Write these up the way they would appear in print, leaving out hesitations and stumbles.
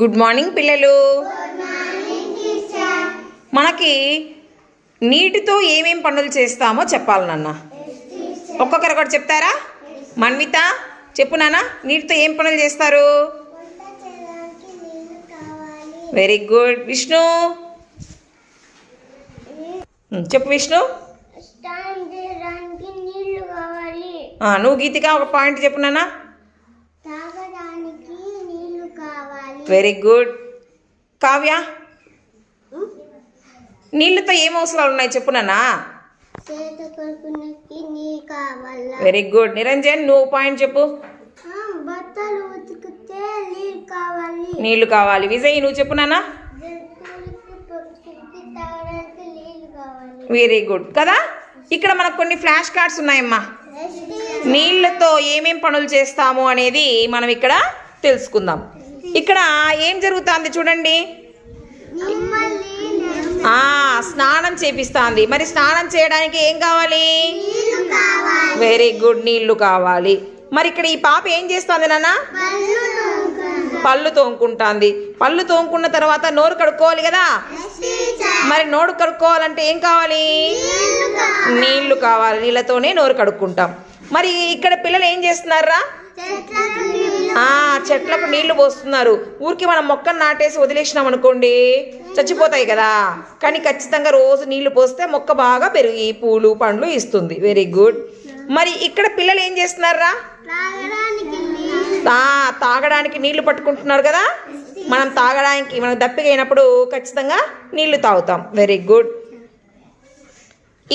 Good morning పిల్లలు. మనకి నీటితో ఏమేం పనులు చేస్తామో చెప్పాలి నాన్న. ఒక్కొక్కరు ఒకటి చెప్తారా? మన్విత చెప్పు నాన్న, నీటితో ఏం పనులు చేస్తారు? Very good. విష్ణు చెప్పు. విష్ణు నువ్వు గీతిగా ఒక పాయింట్ చెప్పు నాన్న. Very good. కావ్య నీళ్ళతో ఏం అవసరాలు ఉన్నాయి చెప్పు నాన్న. Very good. నిరంజన్ నువ్వు పాయింట్ చెప్పు. నీళ్లు కావాలి. విజయ్ నువ్వు చెప్పు నాన్న. వెరీ గుడ్ కదా. ఇక్కడ మనకు కొన్ని ఫ్లాష్ కార్డ్స్ ఉన్నాయమ్మా. నీళ్లతో ఏమేం పనులు చేస్తాము అనేది మనం ఇక్కడ తెలుసుకుందాం. ఇక్కడ ఏం జరుగుతుంది చూడండి. స్నానం చేపిస్తుంది. మరి స్నానం చేయడానికి ఏం కావాలి? వెరీ గుడ్, నీళ్లు కావాలి. మరి ఇక్కడ ఈ పాప ఏం చేస్తుంది నాన్న? పళ్ళు తోముకుంటుంది. పళ్ళు తోముకున్న తర్వాత నోరు కడుక్కోవాలి కదా. మరి నోరు కడుక్కోవాలంటే ఏం కావాలి? నీళ్లు కావాలి. నీళ్ళతోనే నోరు కడుక్కుంటాం. మరి ఇక్కడ పిల్లలు ఏం చేస్తున్నారా? చెట్లకు నీళ్లు పోస్తున్నారు. ఊరికి మనం మొక్కను నాటేసి వదిలేసినాం అనుకోండి, చచ్చిపోతాయి కదా. కానీ ఖచ్చితంగా రోజు నీళ్లు పోస్తే మొక్క బాగా పెరిగి పూలు పండ్లు ఇస్తుంది. Very good. మరి ఇక్కడ పిల్లలు ఏం చేస్తున్నారా? తాగడానికి నీళ్లు పట్టుకుంటున్నారు కదా. మనం తాగడానికి మనకు దప్పిక అయినప్పుడు ఖచ్చితంగా నీళ్లు తాగుతాం. Very good.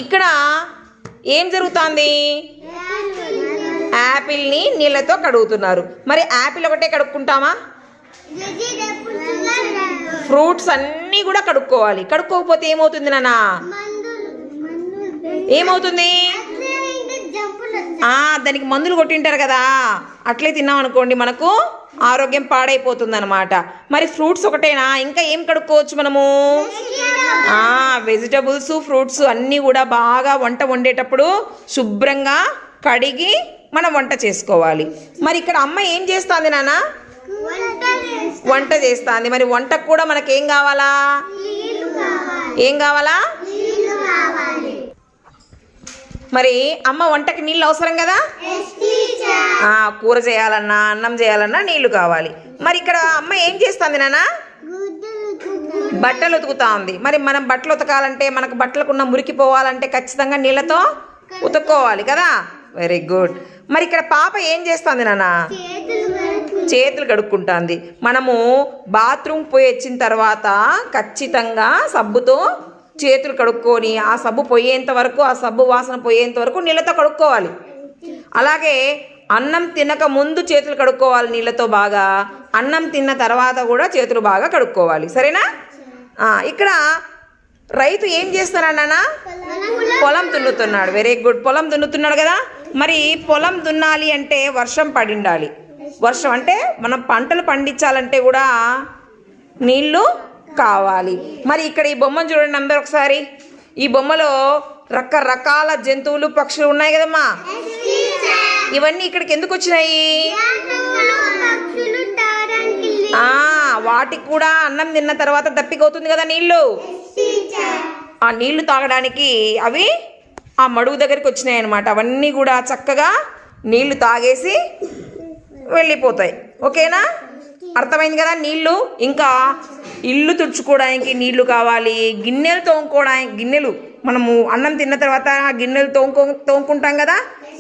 ఇక్కడ ఏం జరుగుతుంది? యాపిల్ని నీళ్ళతో కడుగుతున్నారు. మరి యాపిల్ ఒకటే కడుక్కుంటామా? ఫ్రూట్స్ అన్నీ కూడా కడుక్కోవాలి. కడుక్కోకపోతే ఏమవుతుంది నాన్న? ఏమవుతుంది? దానికి మందులు కొట్టింటారు కదా. అట్లే తిన్నాం అనుకోండి మనకు ఆరోగ్యం పాడైపోతుంది అనమాట. మరి ఫ్రూట్స్ ఒకటేనా? ఇంకా ఏం కడుక్కోవచ్చు మనము? వెజిటబుల్స్ ఫ్రూట్స్ అన్నీ కూడా బాగా వంట వండేటప్పుడు శుభ్రంగా కడిగి మనం వంట చేసుకోవాలి. మరి ఇక్కడ అమ్మ ఏం చేస్తుంది నాన్న? వంట చేస్తుంది. మరి వంటకు కూడా మనకేం కావాలా? ఏం కావాలా? మరి అమ్మ వంటకి నీళ్ళు అవసరం కదా. కూర చేయాలన్నా అన్నం చేయాలన్నా నీళ్లు కావాలి. మరి ఇక్కడ అమ్మ ఏం చేస్తుంది నాన్న? బట్టలు ఉతుకుతా ఉంది. మరి మనం బట్టలు ఉతకాలంటే మనకు బట్టలకున్న మురికి పోవాలంటే ఖచ్చితంగా నీళ్ళతో ఉతుక్కోవాలి కదా. Very good. మరి ఇక్కడ పాప ఏం చేస్తుంది నాన్న? చేతులు కడుక్కుంటుంది. మనము బాత్రూమ్ పోయి వచ్చిన తర్వాత ఖచ్చితంగా సబ్బుతో చేతులు కడుక్కొని ఆ సబ్బు పోయేంత వరకు, ఆ సబ్బు వాసన పోయేంత వరకు నీళ్ళతో కడుక్కోవాలి. అలాగే అన్నం తినక ముందు చేతులు కడుక్కోవాలి నీళ్ళతో బాగా. అన్నం తిన్న తర్వాత కూడా చేతులు బాగా కడుక్కోవాలి. సరేనా? ఇక్కడ రైతు ఏం చేస్తున్నాడు నాన్న? పొలం దున్నుతున్నాడు. Very good. పొలం దున్నుతున్నాడు కదా. మరి పొలం దున్నాలి అంటే వర్షం పడిండాలి. వర్షం అంటే మనం పంటలు పండించాలంటే కూడా నీళ్ళు కావాలి. మరి ఇక్కడ ఈ బొమ్మను చూడండి అందరూ ఒకసారి. ఈ బొమ్మలో రకరకాల జంతువులు పక్షులు ఉన్నాయి కదమ్మా. ఇవన్నీ ఇక్కడికి ఎందుకు వచ్చినాయి? వాటికి కూడా అన్నం తిన్న తర్వాత దప్పికవుతుంది కదా నీళ్ళు. ఆ నీళ్లు తాగడానికి అవి ఆ మడుగు దగ్గరికి వచ్చినాయి అన్నమాట. అవన్నీ కూడా చక్కగా నీళ్లు తాగేసి వెళ్ళిపోతాయి. ఓకేనా? అర్థమైంది కదా. నీళ్ళు ఇంకా ఇల్లు తుడుచుకోవడానికి నీళ్లు కావాలి. గిన్నెలు తోముకోవడానికి, గిన్నెలు మనము అన్నం తిన్న తర్వాత గిన్నెలు తోముకుంటాం కదా,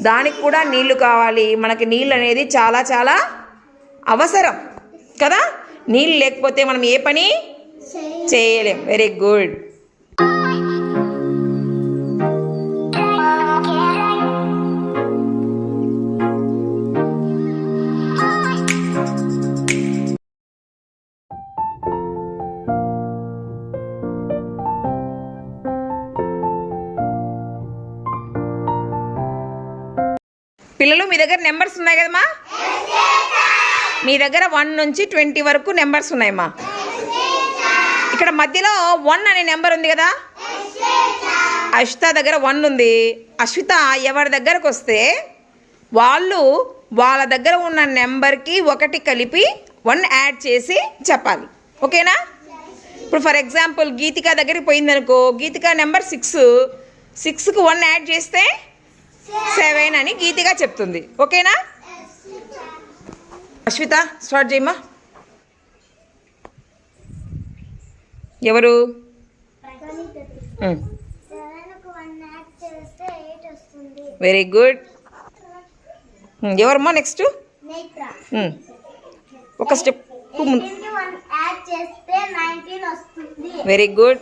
దానికి కూడా నీళ్లు కావాలి. మనకి నీళ్ళు అనేది చాలా చాలా అవసరం కదా. నీళ్ళు లేకపోతే మనం ఏ పని చేయలేం. Very good. పిల్లలు మీ దగ్గర నెంబర్స్ ఉన్నాయి కదమ్మా. మీ దగ్గర 1 నుంచి 20 వరకు నెంబర్స్ ఉన్నాయమ్మా. ఇక్కడ మధ్యలో 1 అనే నెంబర్ ఉంది కదా. అశ్విత దగ్గర 1 ఉంది. అశ్విత ఎవరి దగ్గరకు వస్తే వాళ్ళు వాళ్ళ దగ్గర ఉన్న నెంబర్కి 1 కలిపి 1 యాడ్ చేసి చెప్పాలి. ఓకేనా? ఇప్పుడు ఫర్ ఎగ్జాంపుల్ గీతిక దగ్గరికి పోయిందనుకో, గీతిక నెంబర్ 6కి 1 యాడ్ చేస్తే 7 అని గీతిక చెప్తుంది. ఓకేనా? అశ్విత స్టార్ట్ చేయమ్మా. ఎవరు? Very good. ఎవరమ్మా నెక్స్ట్? ఒక step very good.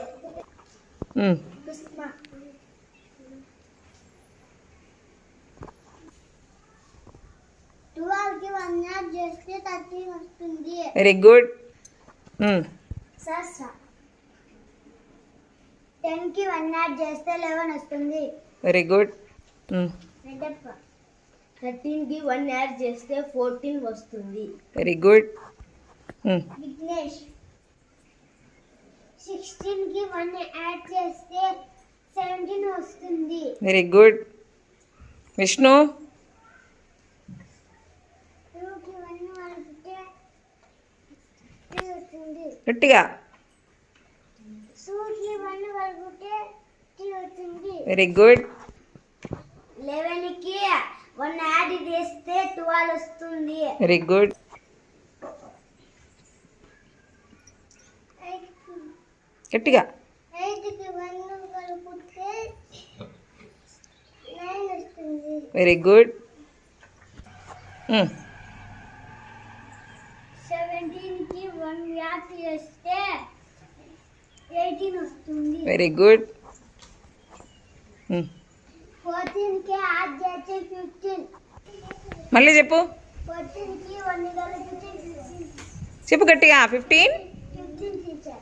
Very good. 10కి 1 యాడ్ చేస్తే 11 వస్తుంది. Very good. 13కి 1 యాడ్ చేస్తే 14 వస్తుంది. Very good. విఘ్నేష్ 16కి 1 యాడ్ చేస్తే 17 వస్తుంది. Very good. విష్ణు 2కి 1 కలిపితే 3 వస్తుంది. గట్టిగా. 2కి 1 కలిపితే 3 వస్తుంది. Very good. 11కి 1 యాడ్ చేస్తే 12 వస్తుంది. Very good. గట్టిగా. 8కి 1 కలిపితే 9 వస్తుంది. Very good. 17కి 1 యాడ్ చేస్తే 18 వస్తుంది. Very good. 14కి యాడ్ చేస్తే 15. మళ్ళీ చెప్పు. 14కి 1 కలిపితే 15. చెప్పు గట్టిగా. 15. 15 టీచర్.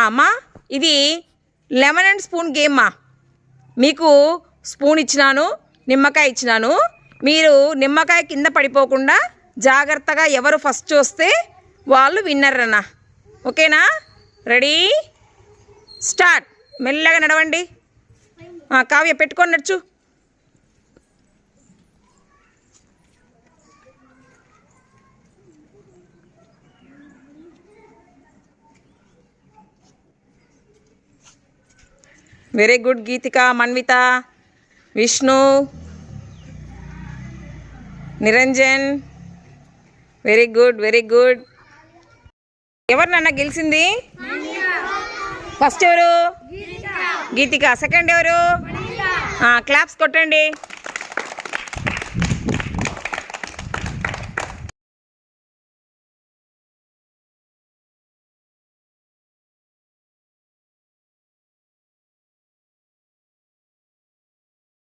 అమ్మా ఇది లెమన్ అండ్ స్పూన్ గేమ్ మా. మీకు స్పూన్ ఇచ్చినాను, నిమ్మకాయ ఇచ్చినాను. మీరు నిమ్మకాయ కింద పడిపోకుండా జాగ్రత్తగా ఎవరు ఫస్ట్ చూస్తే వాళ్ళు విన్నర్ అన్న. ఓకేనా? Ready start. మెల్లగా నడవండి. కావ్య పెట్టుకొని నడుచు. Very good. Geethika, Manvitha, Vishnu, Niranjan. Very good, very good. ఎవరు నాన్న గెలిచింది? ఫస్ట్ ఎవరు? గీతిక. సెకండ్ ఎవరు? క్లాప్స్ కొట్టండి.